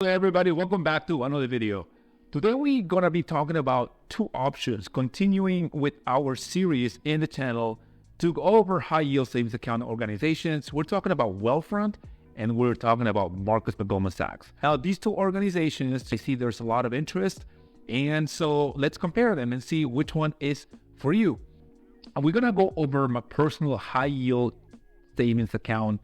Hello everybody, welcome back to another video. Today we're going to be talking about two options, continuing with our series in the channel to go over high yield savings account organizations. We're talking about Wealthfront and we're talking about Marcus by Goldman Sachs. Now these two organizations, I see there's a lot of interest, and so let's compare them and see which one is for you. And we're going to go over my personal high yield savings account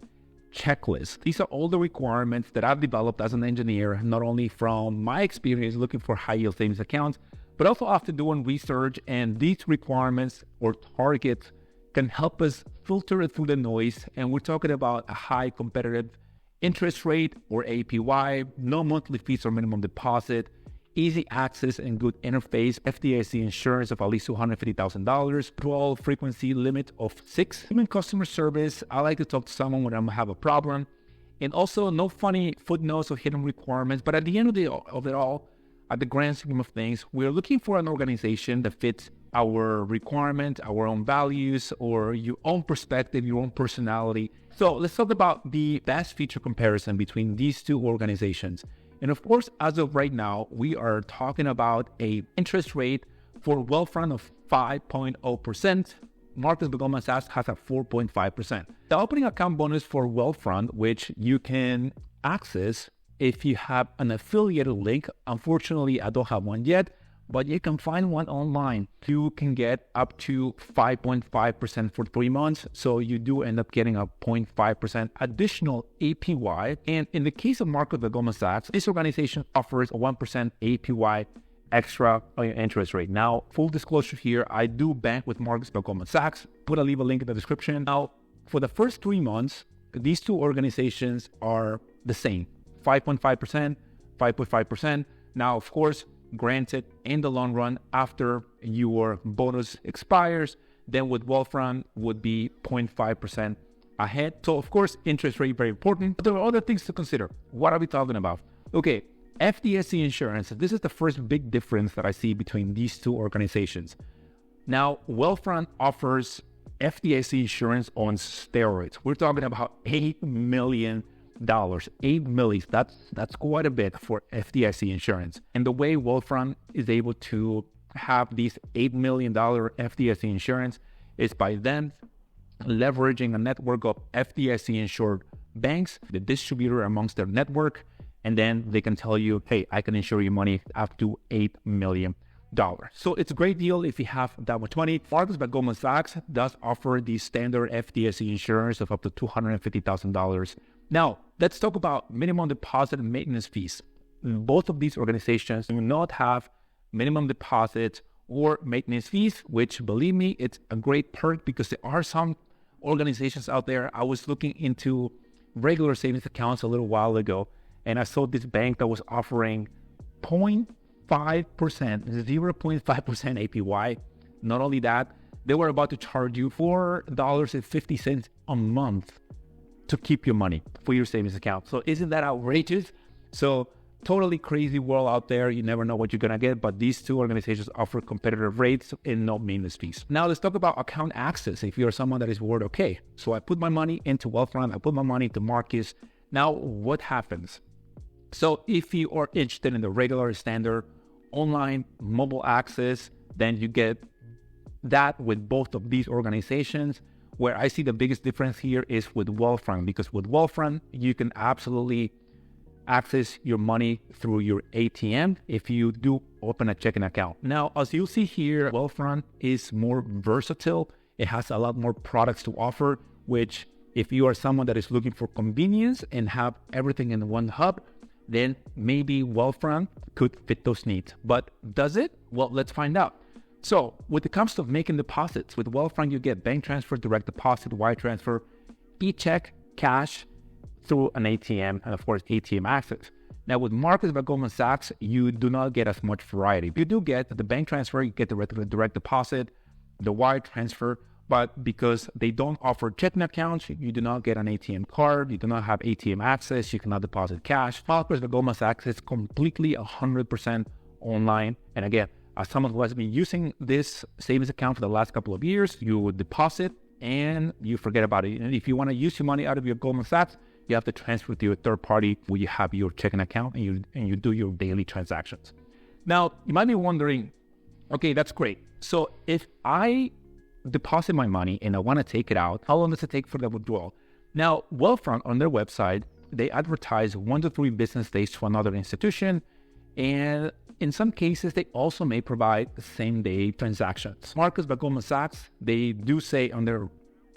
checklist. These are all the requirements that I've developed as an engineer, not only from my experience looking for high yield savings accounts, but also after doing research. And these requirements or targets can help us filter it through the noise. And we're talking about a high competitive interest rate or APY, no monthly fees or minimum deposit, easy access and good interface, FDIC insurance of at least $250,000, 12 frequency limit of 6, human customer service. I like to talk to someone when I have a problem, and also no funny footnotes or hidden requirements. But at the end of it all, at the grand scheme of things, we're looking for an organization that fits our requirement, our own values, or your own perspective, your own personality. So let's talk about the best feature comparison between these two organizations. And of course, as of right now, we are talking about a interest rate for Wealthfront of 5.0%. Marcus by Goldman Sachs has a 4.5%. The opening account bonus for Wealthfront, which you can access if you have an affiliated link. Unfortunately, I don't have one yet, but you can find one online. You can get up to 5.5% for 3 months. So you do end up getting a 0.5% additional APY. And in the case of Marcus by Goldman Sachs, this organization offers a 1% APY extra on your interest rate. Now, full disclosure here, I do bank with Marcus by Goldman Sachs. I'll leave a link in the description. Now, for the first 3 months, these two organizations are the same, 5.5%, 5.5%. Now, of course, granted, in the long run, after your bonus expires, then with Wealthfront would be 0.5% ahead. So of course, interest rate very important, but there are other things to consider. What are we talking about? Okay, FDIC insurance. This is the first big difference that I see between these two organizations. Now, Wealthfront offers FDIC insurance on steroids. We're talking about $8 million. 8 million, that's quite a bit for FDIC insurance. And the way Wealthfront is able to have these $8 million FDIC insurance is by them leveraging a network of FDIC insured banks, the distributor amongst their network, and then they can tell you, hey, I can insure your money up to $8 million. So it's a great deal if you have that much money. Marcus by Goldman Sachs does offer the standard FDIC insurance of up to $250,000. Now, let's talk about minimum deposit and maintenance fees. Both of these organizations do not have minimum deposit or maintenance fees, which, believe me, it's a great perk because there are some organizations out there. I was looking into regular savings accounts a little while ago, and I saw this bank that was offering 0.5%, 0.5% APY. Not only that, they were about to charge you $4.50 a month to keep your money for your savings account. So isn't that outrageous? So totally crazy world out there. You never know what you're gonna get, but these two organizations offer competitive rates and no maintenance fees. Now let's talk about account access. If you're someone that is worried, okay, so I put my money into Wealthfront, I put my money into Marcus. Now what happens? So if you are interested in the regular standard online mobile access, then you get that with both of these organizations. Where I see the biggest difference here is with Wealthfront, because with Wealthfront, you can absolutely access your money through your ATM if you do open a checking account. Now, as you'll see here, Wealthfront is more versatile. It has a lot more products to offer, which if you are someone that is looking for convenience and have everything in one hub, then maybe Wealthfront could fit those needs. But does it? Well, let's find out. So when it comes to making deposits, with Wealthfront, you get bank transfer, direct deposit, wire transfer, e-check, cash through an ATM, and of course, ATM access. Now with Marcus by Goldman Sachs, you do not get as much variety. You do get the bank transfer, you get the direct deposit, the wire transfer, but because they don't offer checking accounts, you do not get an ATM card, you do not have ATM access, you cannot deposit cash. Marcus by Goldman Sachs is completely 100% online. And again, as someone who has been using this savings account for the last couple of years, you would deposit and you forget about it. And if you want to use your money out of your Goldman Sachs, you have to transfer to your third party where you have your checking account and you do your daily transactions. Now, you might be wondering, okay, that's great. So if I deposit my money and I want to take it out, how long does it take for the withdrawal? Now, Wealthfront on their website, they advertise 1 to 3 business days to another institution. And in some cases, they also may provide same-day transactions. Marcus by Goldman Sachs, they do say on their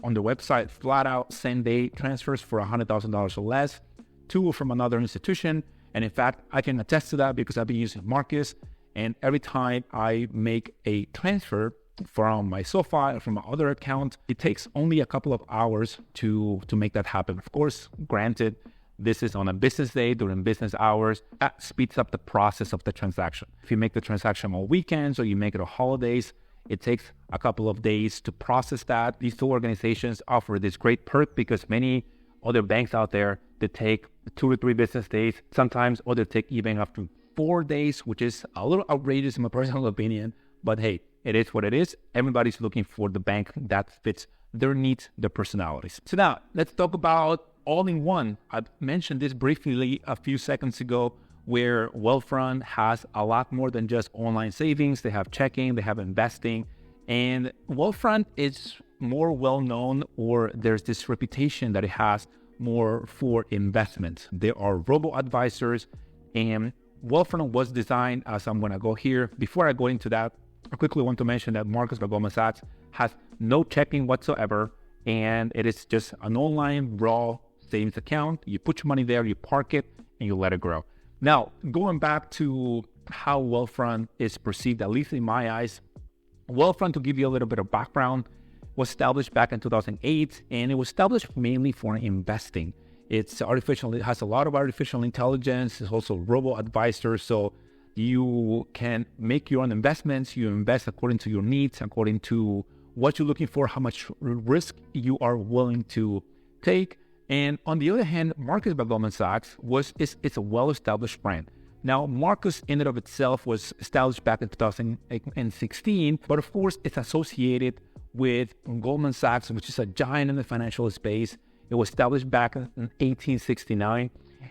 website, flat out same-day transfers for $100,000 or less to or from another institution. And in fact, I can attest to that because I've been using Marcus. And every time I make a transfer from my SoFi or from my other account, it takes only a couple of hours to make that happen. Of course, granted, this is on a business day during business hours. That speeds up the process of the transaction. If you make the transaction on weekends or you make it on holidays, it takes a couple of days to process that. These two organizations offer this great perk because many other banks out there, they take 2 to 3 business days. Sometimes others take even up to 4 days, which is a little outrageous in my personal opinion. But hey, it is what it is. Everybody's looking for the bank that fits their needs, their personalities. So now let's talk about all-in-one. I mentioned this briefly a few seconds ago, where Wealthfront has a lot more than just online savings. They have checking, they have investing, and Wealthfront is more well-known, or there's this reputation that it has more for investments. There are robo-advisors, and Wealthfront was designed, as I'm going to go here. Before I go into that, I quickly want to mention that Marcus by Goldman Sachs has no checking whatsoever, and it is just an online raw savings account. You put your money there, you park it, and you let it grow. Now, going back to how Wealthfront is perceived, at least in my eyes, Wealthfront, to give you a little bit of background, was established back in 2008, and it was established mainly for investing. It has a lot of artificial intelligence. It's also robo-advisor, so you can make your own investments. You invest according to your needs, according to what you're looking for, how much risk you are willing to take. And on the other hand, Marcus by Goldman Sachs it's a well-established brand. Now, Marcus in and of itself was established back in 2016, but of course, it's associated with Goldman Sachs, which is a giant in the financial space. It was established back in 1869.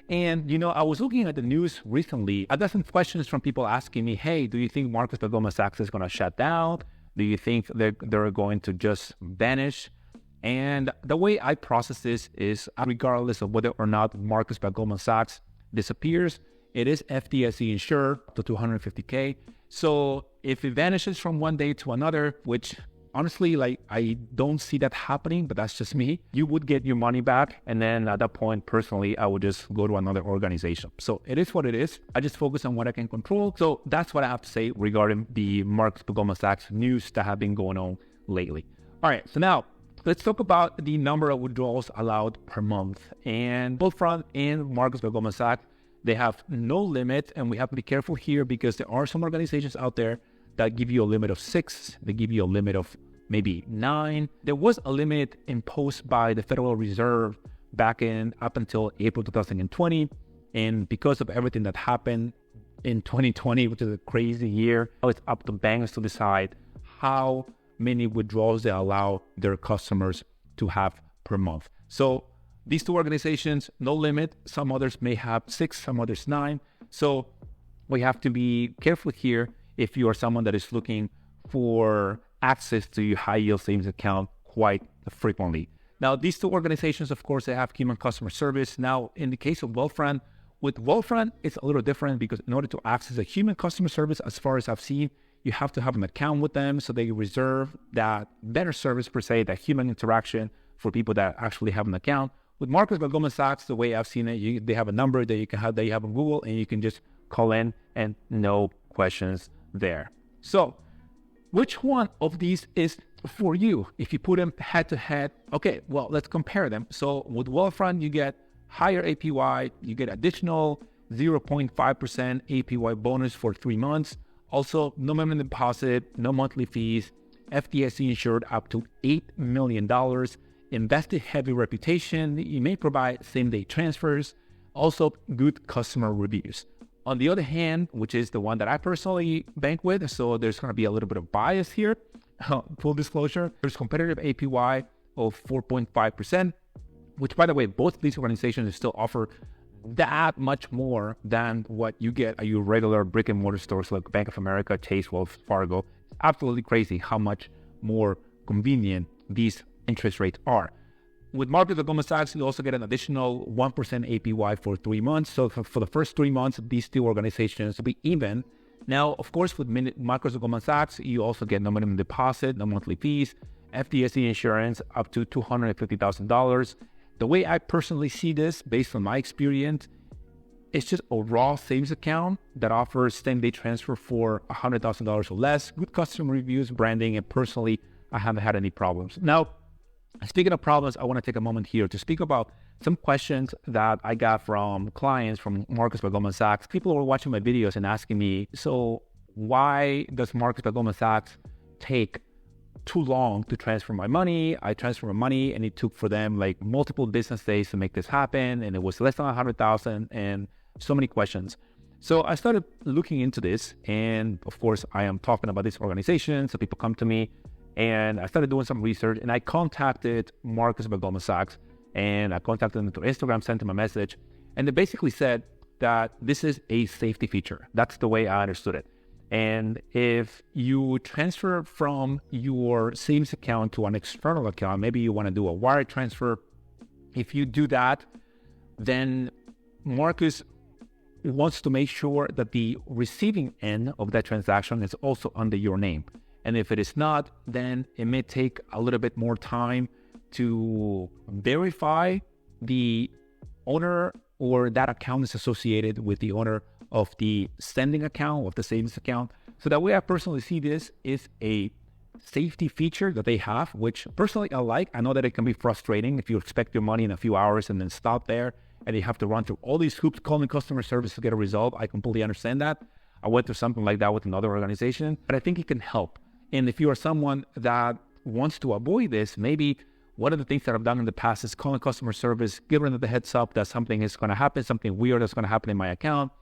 And, I was looking at the news recently. I got some questions from people asking me, hey, do you think Marcus by Goldman Sachs is going to shut down? Do you think they're going to just vanish? And the way I process this is, regardless of whether or not Marcus by Goldman Sachs disappears, it is FDIC insured up to $250K. So if it vanishes from one day to another, which honestly, I don't see that happening, but that's just me, you would get your money back. And then at that point, personally, I would just go to another organization. So it is what it is. I just focus on what I can control. So that's what I have to say regarding the Marcus by Goldman Sachs news that have been going on lately. All right, so now let's talk about the number of withdrawals allowed per month. And Wealthfront and Marcus by Goldman Sachs, they have no limit, and we have to be careful here because there are some organizations out there that give you a limit of 6. They give you a limit of maybe 9. There was a limit imposed by the Federal Reserve up until April 2020. And because of everything that happened in 2020, which is a crazy year, now it's up to banks to decide how many withdrawals they allow their customers to have per month. So these two organizations, no limit. Some others may have 6, some others 9. So we have to be careful here if you are someone that is looking for access to your high yield savings account quite frequently. Now, these two organizations, of course, they have human customer service. Now, in the case of Wealthfront, with Wealthfront, it's a little different because in order to access a human customer service, as far as I've seen, you have to have an account with them, so they reserve that better service per se, that human interaction for people that actually have an account. With Marcus by Goldman Sachs, the way I've seen it, they have a number that you have on Google, and you can just call in and no questions there. So which one of these is for you? If you put them head to head, okay, well, let's compare them. So with Wealthfront, you get higher APY, you get additional 0.5% APY bonus for 3 months. Also, no minimum deposit, no monthly fees, FDIC insured up to $8 million, invested heavy reputation, you may provide same-day transfers, also good customer reviews. On the other hand, which is the one that I personally bank with, so there's going to be a little bit of bias here, full disclosure, there's competitive APY of 4.5%, which, by the way, both of these organizations still offer that much more than what you get at your regular brick and mortar stores like Bank of America, Chase, Wells Fargo. It's absolutely crazy how much more convenient these interest rates are. With Marcus at Goldman Sachs, you also get an additional 1% APY for 3 months. So for the first 3 months, these two organizations will be even. Now, of course, with Marcus at Goldman Sachs, you also get no minimum deposit, no monthly fees, FDIC insurance up to $250,000. The way I personally see this, based on my experience, it's just a raw savings account that offers same-day transfer for $100,000 or less, good customer reviews, branding, and personally, I haven't had any problems. Now, speaking of problems, I want to take a moment here to speak about some questions that I got from clients from Marcus by Goldman Sachs. People were watching my videos and asking me, so why does Marcus by Goldman Sachs take too long to transfer my money? I transfer my money and it took for them like multiple business days to make this happen, and it was less than 100,000, and so many questions. So I started looking into this, and of course I am talking about this organization, so people come to me, and I started doing some research, and I contacted Marcus by Goldman Sachs, and I contacted them through Instagram, sent them a message, and they basically said that this is a safety feature. That's the way I understood it. And if you transfer from your savings account to an external account, maybe you want to do a wire transfer. If you do that, then Marcus wants to make sure that the receiving end of that transaction is also under your name. And if it is not, then it may take a little bit more time to verify the owner or that account is associated with the owner of the sending account, of the savings account. So that way I personally see this is a safety feature that they have, which personally I like. I know that it can be frustrating if you expect your money in a few hours and then stop there and you have to run through all these hoops calling customer service to get a result. I completely understand that. I went through something like that with another organization, but I think it can help. And if you are someone that wants to avoid this, maybe one of the things that I've done in the past is calling customer service, giving them the heads up that something is going to happen, something weird is going to happen in my account.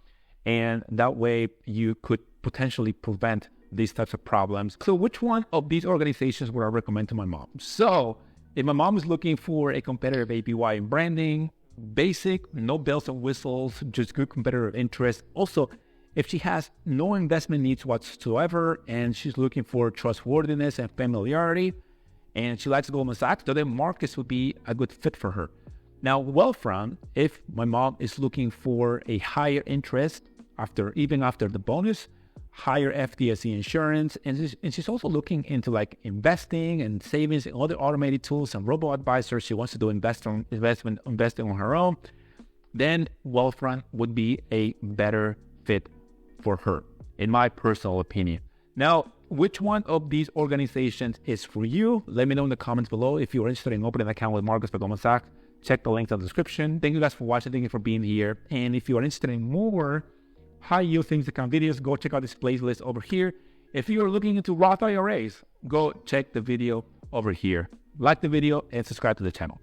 And that way you could potentially prevent these types of problems. So which one of these organizations would I recommend to my mom? So if my mom is looking for a competitive APY in branding, basic, no bells and whistles, just good competitive interest. Also, if she has no investment needs whatsoever and she's looking for trustworthiness and familiarity, and she likes Goldman Sachs, then Marcus would be a good fit for her. Now, Wealthfront, if my mom is looking for a higher interest even after the bonus, higher FDIC insurance, and she's also looking into like investing and savings and other automated tools and robo-advisors. She wants to do investing on her own, then Wealthfront would be a better fit for her, in my personal opinion. Now, which one of these organizations is for you? Let me know in the comments below. If you're interested in opening an account with Marcus by Goldman Sachs, check the links in the description. Thank you guys for watching. Thank you for being here. And if you are interested in more high yield savings account videos, go check out this playlist over here. If you are looking into Roth IRAs, go check the video over here. Like the video and subscribe to the channel.